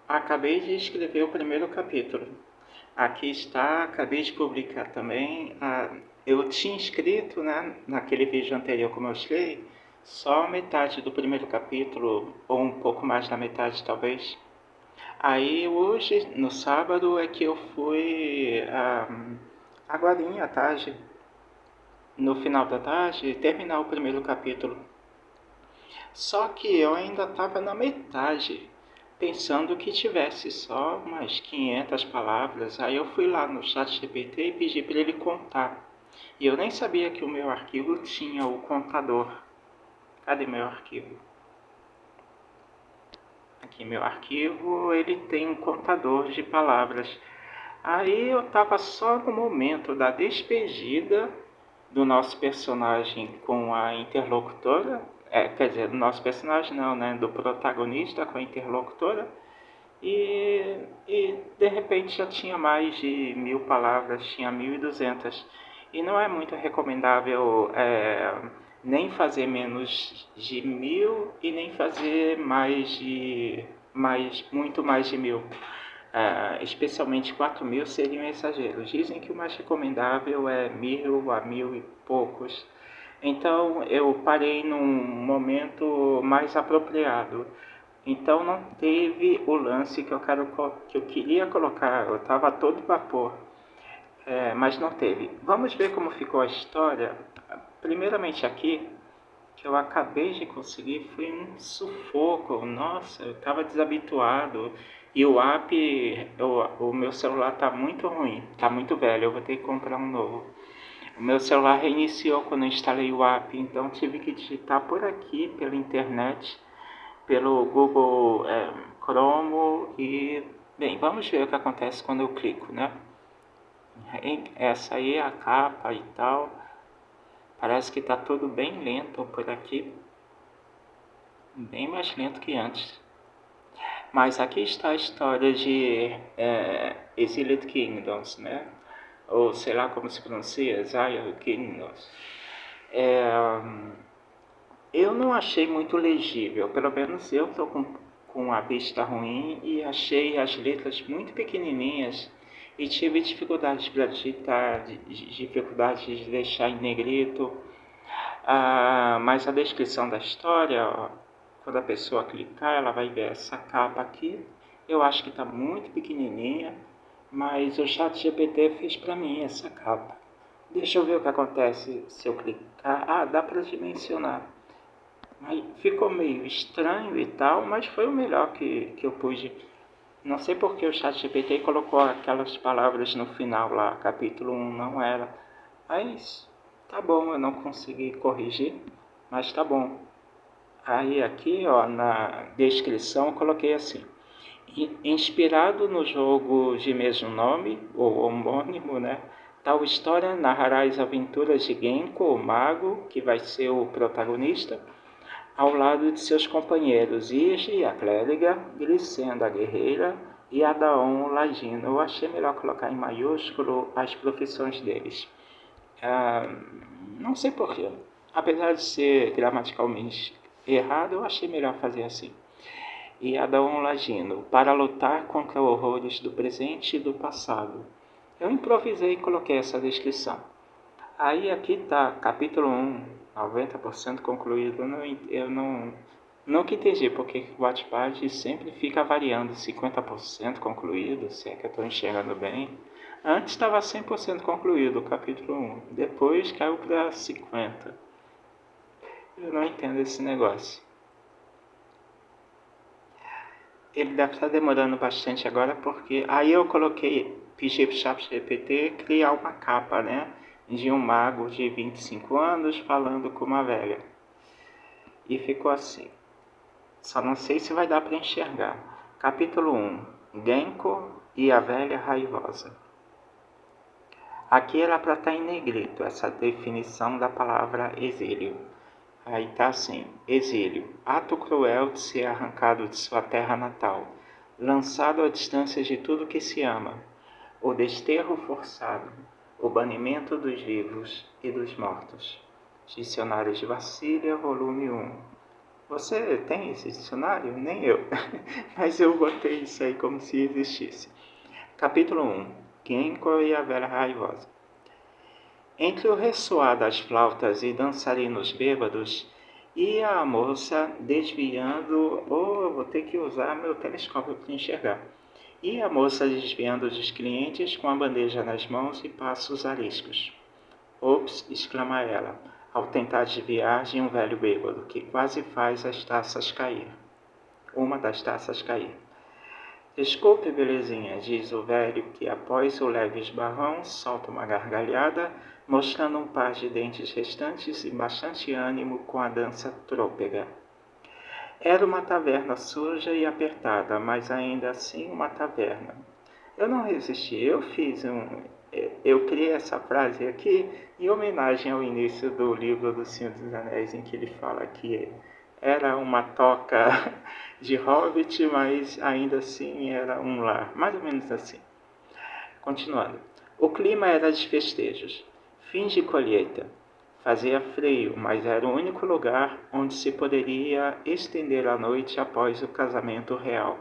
Acabei de escrever o primeiro capítulo. Aqui está, acabei de publicar também. Eu tinha escrito, né, naquele vídeo anterior que eu mostrei, só metade do primeiro capítulo, ou um pouco mais da metade talvez. Aí hoje, no sábado, é que eu fui, agorinha à tarde, no final da tarde, terminar o primeiro capítulo. Só que eu ainda estava na metade, pensando que tivesse só umas 500 palavras. Aí eu fui lá no ChatGPT e pedi para ele contar. E eu nem sabia que o meu arquivo tinha o contador. Cadê meu arquivo? Aqui meu arquivo, ele tem um contador de palavras. Aí eu estava só no momento da despedida do nosso personagem com a interlocutora, quer dizer, do nosso personagem não, né, do protagonista com a interlocutora, e de repente já tinha mais de 1000 palavras, tinha 1200, e não é muito recomendável nem fazer menos de 1000 e nem fazer muito mais de 1000. Especialmente 4000 seria um exagero. Dizem que o mais recomendável é 1000 a 1000 e poucos. Então eu parei num momento mais apropriado. Então não teve o lance que eu queria colocar. Eu estava todo vapor, mas não teve. Vamos ver como ficou a história. Primeiramente aqui, que eu acabei de conseguir, foi um sufoco. Nossa, eu estava desabituado. E o meu celular está muito ruim, está muito velho, eu vou ter que comprar um novo. O meu celular reiniciou quando eu instalei o app, então tive que digitar por aqui, pela internet, pelo Google Chrome e... Bem, vamos ver o que acontece quando eu clico, né? Essa aí é a capa e tal. Parece que está tudo bem lento por aqui, bem mais lento que antes. Mas aqui está a história de Exiled Kingdoms, né? Ou sei lá como se pronuncia, Exiled Kingdoms. Eu não achei muito legível, pelo menos eu estou com a vista ruim e achei as letras muito pequenininhas e tive dificuldades para digitar, dificuldades de deixar em negrito. Mas a descrição da história, ó, quando a pessoa clicar, ela vai ver essa capa aqui. Eu acho que está muito pequenininha, mas o ChatGPT fez para mim essa capa. Deixa eu ver o que acontece se eu clicar. Dá para dimensionar. Aí ficou meio estranho e tal, mas foi o melhor que eu pude. Não sei porque o ChatGPT colocou aquelas palavras no final lá, capítulo 1 não era. Mas tá bom, eu não consegui corrigir, mas tá bom. Aí aqui, ó, na descrição eu coloquei assim: inspirado no jogo de mesmo nome, ou homônimo, né? Tal história narrará as aventuras de Genko, o mago, que vai ser o protagonista, ao lado de seus companheiros Ige, a clériga, Glicenda, a guerreira, e Adaon, o ladino. Eu achei melhor colocar em maiúsculo as profissões deles. Não sei porquê. Apesar de ser gramaticalmente errado, eu achei melhor fazer assim. E Adaon, o ladino, para lutar contra horrores do presente e do passado. Eu improvisei e coloquei essa descrição. Aí aqui está, capítulo 1, 90% concluído. Eu nunca entendi porque o Wattpad sempre fica variando 50% concluído, se é que eu estou enxergando bem. Antes estava 100% concluído o capítulo 1, depois caiu para 50%. Eu não entendo esse negócio. Ele deve estar demorando bastante agora porque... Aí eu pedi para o ChatGPT criar uma capa, né? De um mago de 25 anos falando com uma velha. E ficou assim. Só não sei se vai dar para enxergar. Capítulo 1. Genko e a velha raivosa. Aqui era para estar em negrito essa definição da palavra exílio. Aí tá assim: exílio, ato cruel de ser arrancado de sua terra natal, lançado à distância de tudo que se ama, o desterro forçado, o banimento dos vivos e dos mortos. Dicionário de Vassília, volume 1. Você tem esse dicionário? Nem eu. Mas eu botei isso aí como se existisse. Capítulo 1. Genko e a Velha Raivosa. Entre o ressoar das flautas e dançarinos bêbados, ia a moça desviando... eu vou ter que usar meu telescópio para enxergar. Ia a moça desviando dos clientes com a bandeja nas mãos e passos ariscos. Ops! Exclama ela, ao tentar desviar de um velho bêbado, que quase faz as taças cair. Uma das taças cair. Desculpe, belezinha, diz o velho, que após o leve esbarrão solta uma gargalhada, mostrando um par de dentes restantes e bastante ânimo com a dança trôpega. Era uma taverna suja e apertada, mas ainda assim uma taverna. Eu não resisti, eu criei essa frase aqui em homenagem ao início do livro do Senhor dos Anéis, em que ele fala que era uma toca de hobbit, mas ainda assim era um lar, mais ou menos assim. Continuando. O clima era de festejos, fim de colheita. Fazia frio, mas era o único lugar onde se poderia estender a noite após o casamento real.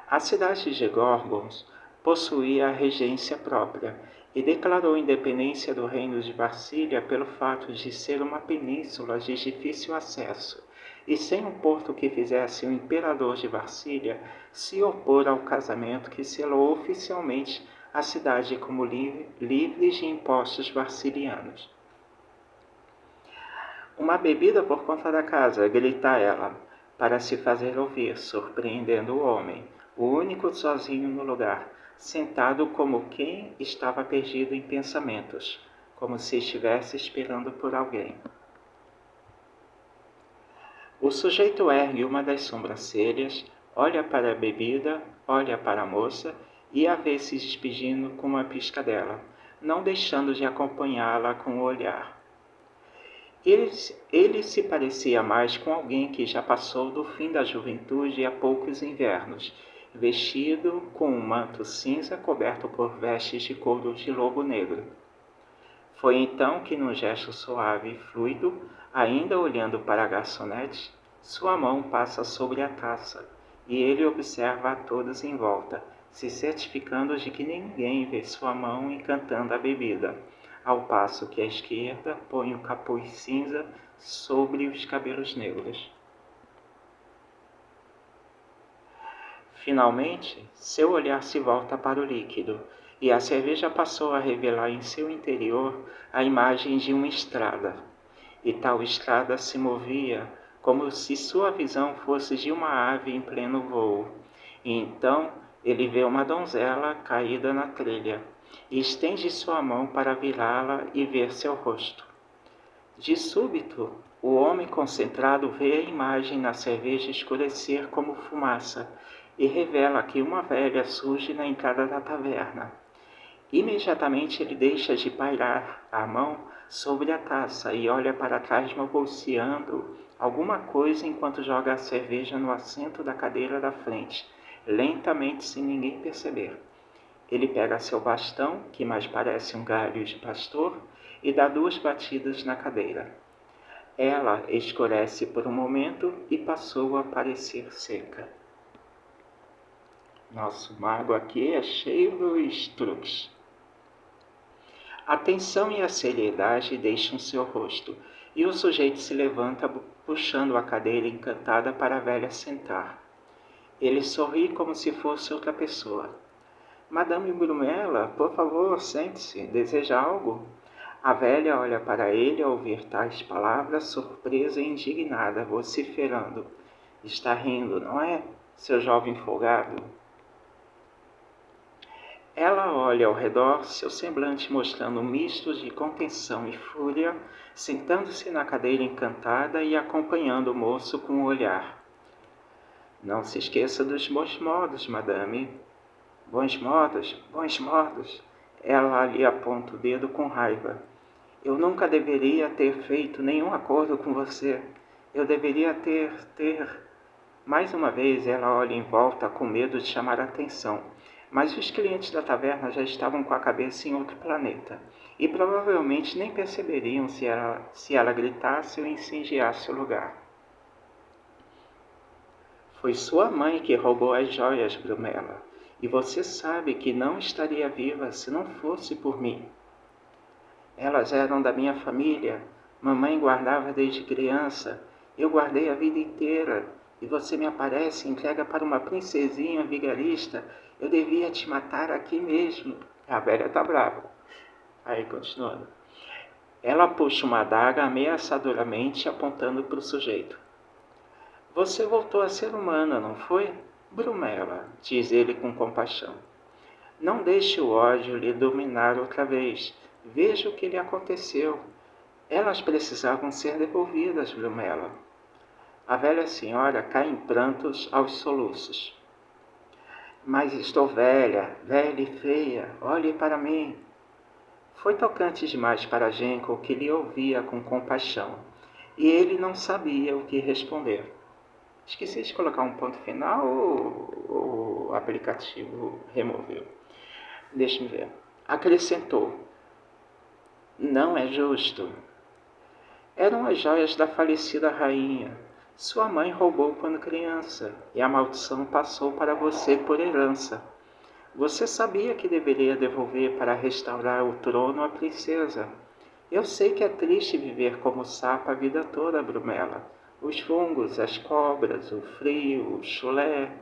A cidade de Gorgons possuía a regência própria e declarou independência do reino de Varsília pelo fato de ser uma península de difícil acesso e sem um porto que fizesse o imperador de Varsília se opor ao casamento que selou oficialmente a cidade como livre de impostos varsilianos. Uma bebida por conta da casa, grita ela, para se fazer ouvir, surpreendendo o homem, o único sozinho no lugar, sentado como quem estava perdido em pensamentos, como se estivesse esperando por alguém. O sujeito ergue uma das sobrancelhas, olha para a bebida, olha para a moça e a vê se despedindo com uma piscadela, não deixando de acompanhá-la com o olhar. Ele se parecia mais com alguém que já passou do fim da juventude há poucos invernos, vestido com um manto cinza coberto por vestes de couro de lobo negro. Foi então que, num gesto suave e fluido, ainda olhando para a garçonete, sua mão passa sobre a taça, e ele observa a todos em volta, se certificando de que ninguém vê sua mão encantando a bebida, ao passo que a esquerda põe o capuz cinza sobre os cabelos negros. Finalmente, seu olhar se volta para o líquido, e a cerveja passou a revelar em seu interior a imagem de uma estrada. E tal estrada se movia como se sua visão fosse de uma ave em pleno voo. E então ele vê uma donzela caída na trilha, e estende sua mão para virá-la e ver seu rosto. De súbito, o homem concentrado vê a imagem na cerveja escurecer como fumaça, e revela que uma velha surge na entrada da taverna. Imediatamente ele deixa de pairar a mão sobre a taça e olha para trás balbuciando alguma coisa enquanto joga a cerveja no assento da cadeira da frente, lentamente sem ninguém perceber. Ele pega seu bastão, que mais parece um galho de pastor, e dá 2 batidas na cadeira. Ela escurece por um momento e passou a parecer seca. Nosso mago aqui é cheio dos truques. A tensão e a seriedade deixam seu rosto, e o sujeito se levanta puxando a cadeira encantada para a velha sentar. Ele sorri como se fosse outra pessoa. Madame Brumella, por favor, sente-se. Deseja algo? A velha olha para ele ao ouvir tais palavras, surpresa e indignada, vociferando. Está rindo, não é, seu jovem folgado? Ela olha ao redor, seu semblante mostrando um misto de contenção e fúria, sentando-se na cadeira encantada e acompanhando o moço com o olhar. Não se esqueça dos bons modos, madame. Bons modos, bons modos. Ela lhe aponta o dedo com raiva. Eu nunca deveria ter feito nenhum acordo com você. Eu deveria ter... Mais uma vez ela olha em volta com medo de chamar a atenção. Mas os clientes da taverna já estavam com a cabeça em outro planeta, e provavelmente nem perceberiam se ela gritasse ou incendiasse o lugar. Foi sua mãe que roubou as joias, Brumela, e você sabe que não estaria viva se não fosse por mim. Elas eram da minha família, mamãe guardava desde criança, eu guardei a vida inteira, e você me aparece e entrega para uma princesinha vigarista, eu devia te matar aqui mesmo. A velha tá brava. Aí, continuando. Ela puxa uma adaga ameaçadoramente apontando para o sujeito. Você voltou a ser humana, não foi? Brumela, diz ele com compaixão. Não deixe o ódio lhe dominar outra vez. Veja o que lhe aconteceu. Elas precisavam ser devolvidas, Brumela. A velha senhora cai em prantos aos soluços. Mas estou velha, velha e feia. Olhe para mim. Foi tocante demais para Genco, que lhe ouvia com compaixão, e ele não sabia o que responder. Esqueci de colocar um ponto final ou o aplicativo removeu? Deixe-me ver. Acrescentou. Não é justo. Eram as joias da falecida rainha. Sua mãe roubou quando criança, e a maldição passou para você por herança. Você sabia que deveria devolver para restaurar o trono à princesa. Eu sei que é triste viver como sapo a vida toda, Brumela. Os fungos, as cobras, o frio, o chulé.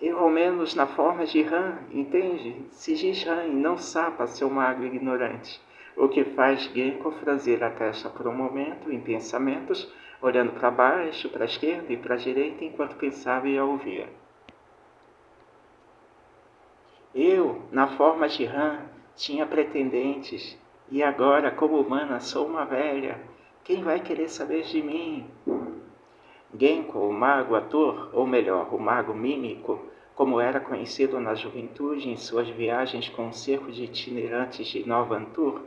Eu, ao menos na forma de rã, entende? Se diz rã e não sapa, seu magro ignorante. O que faz Genko franzir a testa por um momento, em pensamentos, olhando para baixo, para a esquerda e para a direita, enquanto pensava e a ouvia. Eu, na forma de rã, tinha pretendentes, e agora, como humana, sou uma velha. Quem vai querer saber de mim? Genko, o mago ator, ou melhor, o mago mímico, como era conhecido na juventude em suas viagens com um cerco de itinerantes de Nova Antur,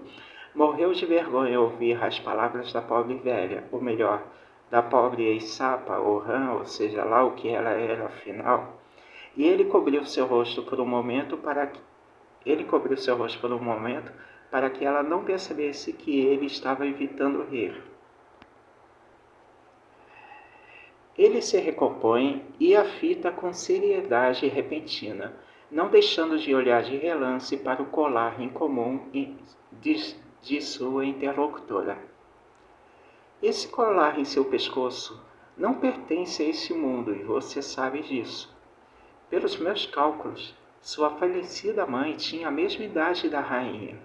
morreu de vergonha ao ouvir as palavras da pobre velha, ou melhor, da pobre ex-sapa, ou rã, ou seja lá o que ela era afinal. E ele cobriu seu rosto por um momento para que ela não percebesse que ele estava evitando rir. Ele se recompõe e a fita com seriedade repentina, não deixando de olhar de relance para o colar incomum de sua interlocutora. Esse colar em seu pescoço não pertence a esse mundo e você sabe disso. Pelos meus cálculos, sua falecida mãe tinha a mesma idade da rainha,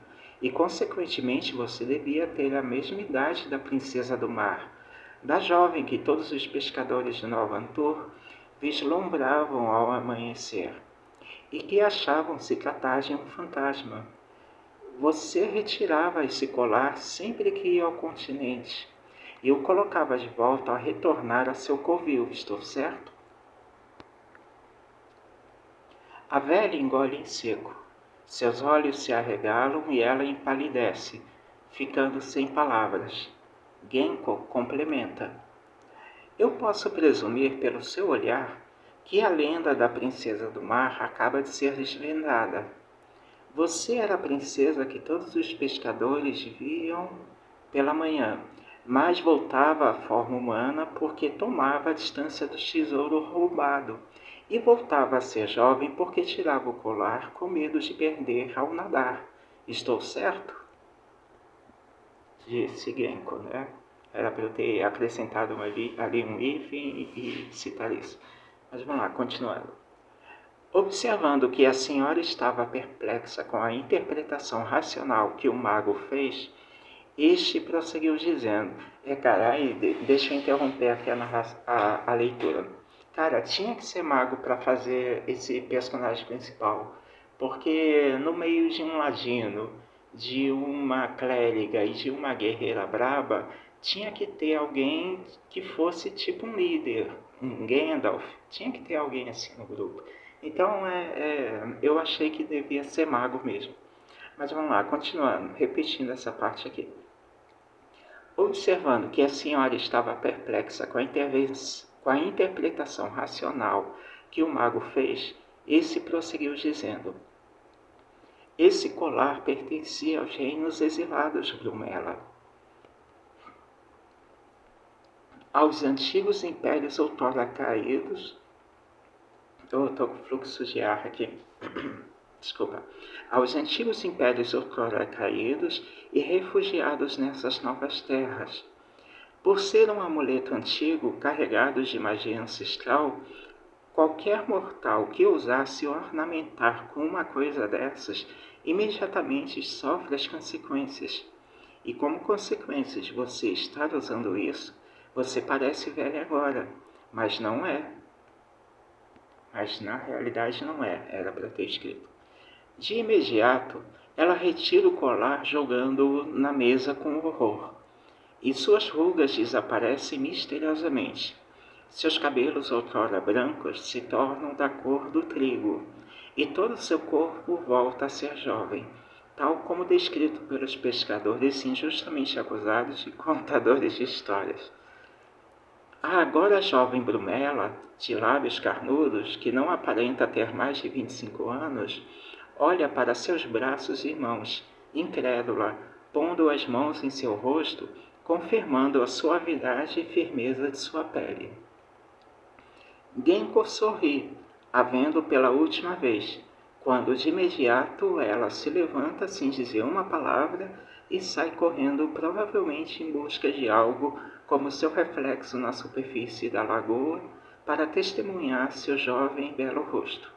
e consequentemente você devia ter a mesma idade da princesa do mar, da jovem que todos os pescadores de Nova Antur vislumbravam ao amanhecer, e que achavam se tratar de um fantasma. Você retirava esse colar sempre que ia ao continente, e o colocava de volta ao retornar a seu covil, estou certo? A velha engole em seco. Seus olhos se arregalam e ela empalidece, ficando sem palavras. Genko complementa. Eu posso presumir pelo seu olhar que a lenda da princesa do mar acaba de ser desvendada. Você era a princesa que todos os pescadores viam pela manhã, mas voltava à forma humana porque tomava a distância do tesouro roubado, e voltava a ser jovem porque tirava o colar com medo de perder ao nadar. Estou certo? Disse Genko, né? Era para eu ter acrescentado ali um hífen e citar isso. Mas vamos lá, continuando. Observando que a senhora estava perplexa com a interpretação racional que o mago fez, este prosseguiu dizendo, deixa eu interromper aqui a leitura. Cara, tinha que ser mago para fazer esse personagem principal, porque no meio de um ladino, de uma clériga e de uma guerreira braba, tinha que ter alguém que fosse tipo um líder, um Gandalf, tinha que ter alguém assim no grupo. Então eu achei que devia ser mago mesmo. Mas vamos lá, continuando, repetindo essa parte aqui. Observando que a senhora estava perplexa com a interpretação racional que o mago fez, esse prosseguiu dizendo: esse colar pertencia aos reinos exilados, Brumela. Aos antigos impérios outrora caídos, eu estou com fluxo de ar aqui, desculpa, aos antigos impérios outrora caídos e refugiados nessas novas terras. Por ser um amuleto antigo carregado de magia ancestral, qualquer mortal que ousasse ornamentar com uma coisa dessas imediatamente sofre as consequências. E como consequência de você estar usando isso, você parece velho agora, mas não é. Mas na realidade não é, era para ter escrito. De imediato, ela retira o colar jogando-o na mesa com horror, e suas rugas desaparecem misteriosamente. Seus cabelos outrora brancos se tornam da cor do trigo, e todo seu corpo volta a ser jovem, tal como descrito pelos pescadores injustamente acusados de contadores de histórias. A agora jovem Brumela, de lábios carnudos, que não aparenta ter mais de 25 anos, olha para seus braços e mãos, incrédula, pondo as mãos em seu rosto, confirmando a suavidade e firmeza de sua pele. Genko sorri, a vendo pela última vez, quando de imediato ela se levanta sem dizer uma palavra e sai correndo, provavelmente em busca de algo como seu reflexo na superfície da lagoa, para testemunhar seu jovem e belo rosto.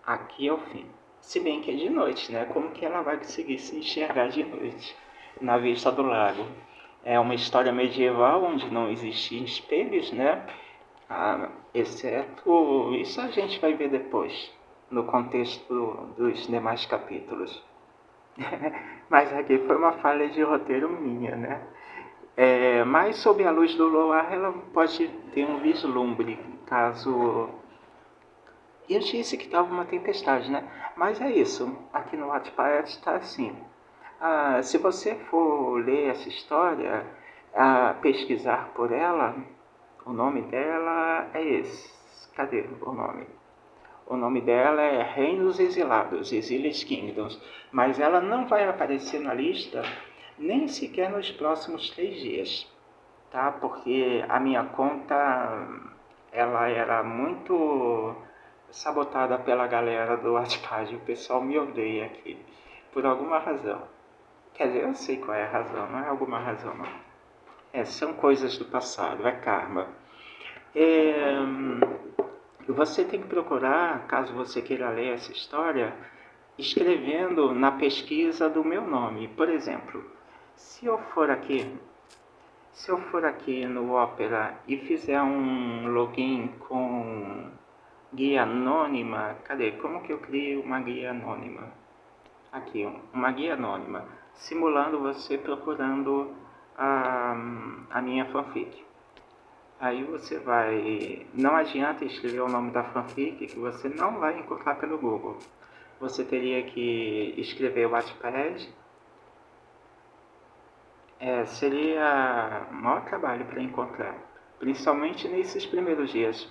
Aqui é o fim. Se bem que é de noite, né? Como que ela vai conseguir se enxergar de noite na vista do lago? É uma história medieval onde não existem espelhos, né? Exceto... Isso a gente vai ver depois, no contexto dos demais capítulos. Mas aqui foi uma falha de roteiro minha, né? Mas sob a luz do luar ela pode ter um vislumbre, caso... Eu disse que estava uma tempestade, né? Mas é isso, aqui no Wattpad está assim. Se você for ler essa história, pesquisar por ela, o nome dela é esse. Cadê o nome? O nome dela é Reinos Exilados, Exiled Kingdoms. Mas ela não vai aparecer na lista nem sequer nos próximos 3 dias. Tá? Porque a minha conta ela era muito sabotada pela galera do Wattpad. O pessoal me odeia aqui, por alguma razão. Quer dizer, eu sei qual é a razão, não é alguma razão não. São coisas do passado, é karma. Você tem que procurar, caso você queira ler essa história, escrevendo na pesquisa do meu nome. Por exemplo, se eu for aqui no Opera e fizer um login com guia anônima, cadê? Como que eu crio uma guia anônima? Aqui, uma guia anônima, simulando você procurando a minha fanfic. Aí você vai... Não adianta escrever o nome da fanfic, que você não vai encontrar pelo Google. Você teria que escrever o Wattpad. Seria o maior trabalho para encontrar, principalmente nesses primeiros dias.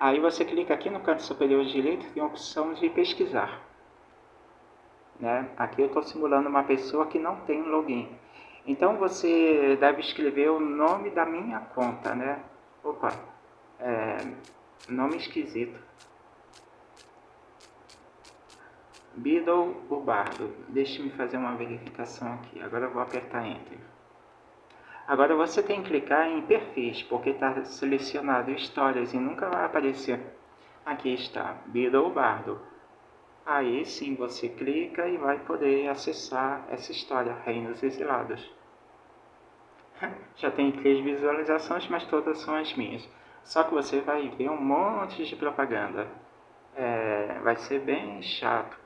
Aí você clica aqui no canto superior direito, tem a opção de pesquisar. Né? Aqui eu estou simulando uma pessoa que não tem login. Então você deve escrever o nome da minha conta, né? Opa, nome esquisito. Beedle o Bardo. Deixe-me fazer uma verificação aqui. Agora eu vou apertar Enter. Agora você tem que clicar em perfis, porque está selecionado histórias e nunca vai aparecer. Aqui está, Beedle o Bardo. Aí sim você clica e vai poder acessar essa história, Reinos Exilados. Já tem 3 visualizações, mas todas são as minhas. Só que você vai ver um monte de propaganda. Vai ser bem chato,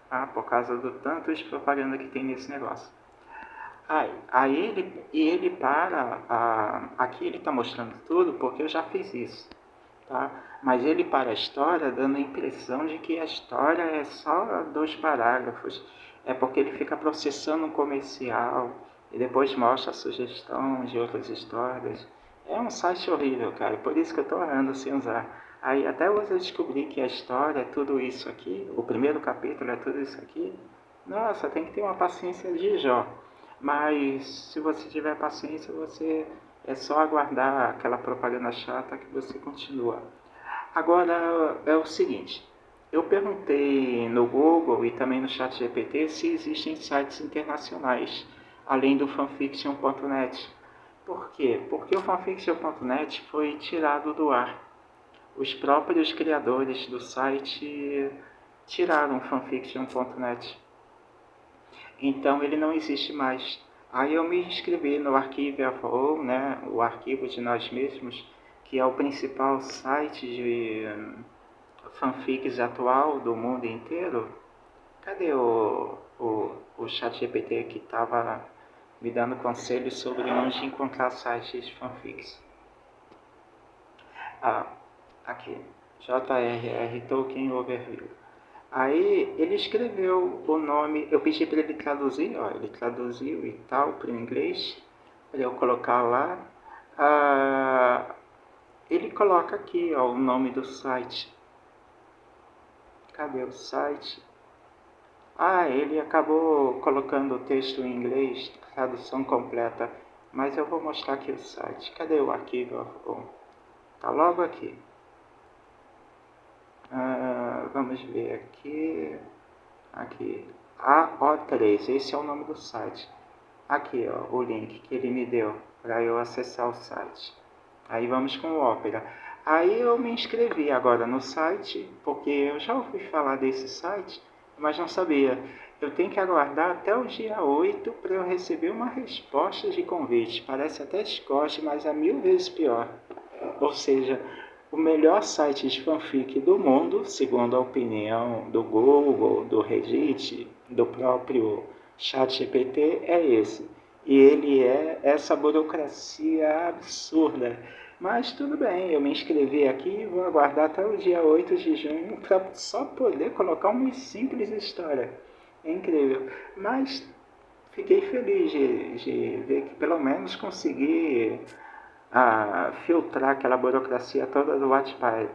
tá? Por causa do tanto de propaganda que tem nesse negócio. Aí ele para, aqui ele está mostrando tudo porque eu já fiz isso. Tá? Mas ele para a história dando a impressão de que a história é só 2 parágrafos. É porque ele fica processando um comercial e depois mostra a sugestão de outras histórias. É um site horrível, cara. Por isso que eu estou andando sem usar. Aí até hoje eu descobri que a história é tudo isso aqui. O primeiro capítulo é tudo isso aqui. Nossa, tem que ter uma paciência de Jó. Mas se você tiver paciência, você É só aguardar aquela propaganda chata que você continua. Agora é o seguinte, eu perguntei no Google e também no ChatGPT se existem sites internacionais, além do fanfiction.net. Por quê? Porque o fanfiction.net foi tirado do ar. Os próprios criadores do site tiraram o fanfiction.net. Então ele não existe mais. Aí eu me inscrevi no Arquivo, né, o arquivo de nós mesmos, que é o principal site de fanfics atual do mundo inteiro. Cadê o ChatGPT que estava me dando conselhos sobre onde encontrar sites de fanfics? Ah, aqui, J.R.R. Tolkien Overview. Aí ele escreveu o nome, eu pedi para ele traduzir, ó, ele traduziu e tal para o inglês, para eu colocar lá. Ele coloca aqui, ó, o nome do site. Cadê o site? Ele acabou colocando o texto em inglês, tradução completa, mas eu vou mostrar aqui o site. Cadê o arquivo? Tá logo aqui. Vamos ver aqui. Aqui. AO3, esse é o nome do site. Aqui, ó, o link que ele me deu para eu acessar o site. Aí vamos com o Opera. Aí eu me inscrevi agora no site, porque eu já ouvi falar desse site, mas não sabia. Eu tenho que aguardar até o dia 8 para eu receber uma resposta de convite. Parece até Discord, mas é 1000 vezes pior. Ou seja, o melhor site de fanfic do mundo, segundo a opinião do Google, do Reddit, do próprio ChatGPT, é esse. E ele é essa burocracia absurda. Mas tudo bem, eu me inscrevi aqui e vou aguardar até o dia 8 de junho para só poder colocar uma simples história. É incrível. Mas fiquei feliz de ver que pelo menos consegui filtrar aquela burocracia toda do Wattpad,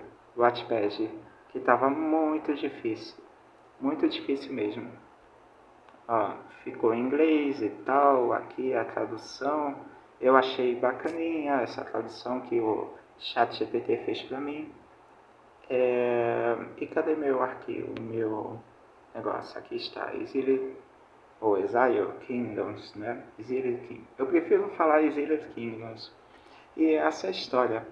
que estava muito difícil mesmo. Ficou em inglês e tal, aqui a tradução, eu achei bacaninha essa tradução que o ChatGPT fez para mim. E cadê meu arquivo, meu negócio? Aqui está, Exile Kingdoms, né? Eu prefiro falar Exile Kingdoms. E essa é a história.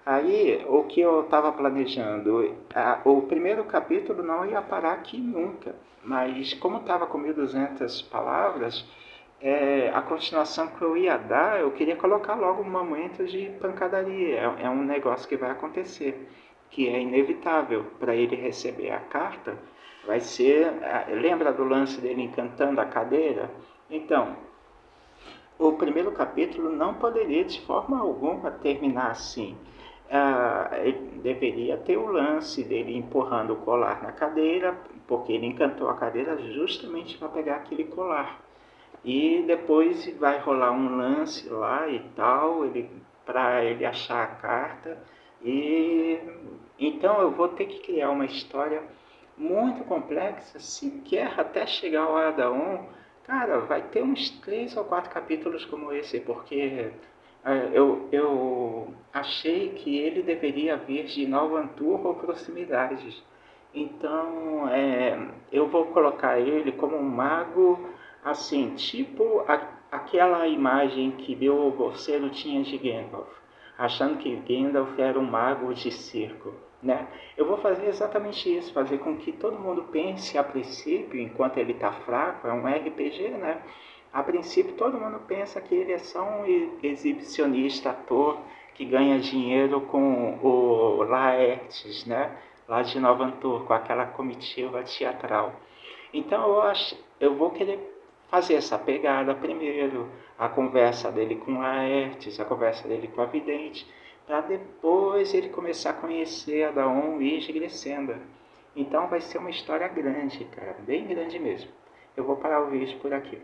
Aí, o que eu estava planejando, o primeiro capítulo não ia parar aqui nunca, mas como estava com 1200 palavras, a continuação que eu ia dar, eu queria colocar logo um momento de pancadaria. É um negócio que vai acontecer, que é inevitável para ele receber a carta. Vai ser, lembra do lance dele encantando a cadeira? Então, o primeiro capítulo não poderia de forma alguma terminar assim. Ele deveria ter o lance dele empurrando o colar na cadeira, porque ele encantou a cadeira justamente para pegar aquele colar. E depois vai rolar um lance lá e tal, para ele achar a carta. E então eu vou ter que criar uma história muito complexa, sequer até chegar ao Adaon. Cara, vai ter uns 3 ou 4 capítulos como esse, porque eu achei que ele deveria vir de Nova Antur ou proximidades. Então, eu vou colocar ele como um mago, assim, tipo aquela imagem que Bilbo Bolseiro tinha de Gandalf, achando que Gandalf era um mago de circo, né? Eu vou fazer exatamente isso, fazer com que todo mundo pense a princípio, enquanto ele está fraco, é um RPG, né? A princípio todo mundo pensa que ele é só um exibicionista, ator, que ganha dinheiro com o Laertes, né? Lá de Nova Antur, com aquela comitiva teatral. Então eu vou querer fazer essa pegada primeiro, a conversa dele com a Laertes, a conversa dele com a Vidente, para depois ele começar a conhecer a Daon e ir crescendo. Então vai ser uma história grande, cara, bem grande mesmo. Eu vou parar o vídeo por aqui.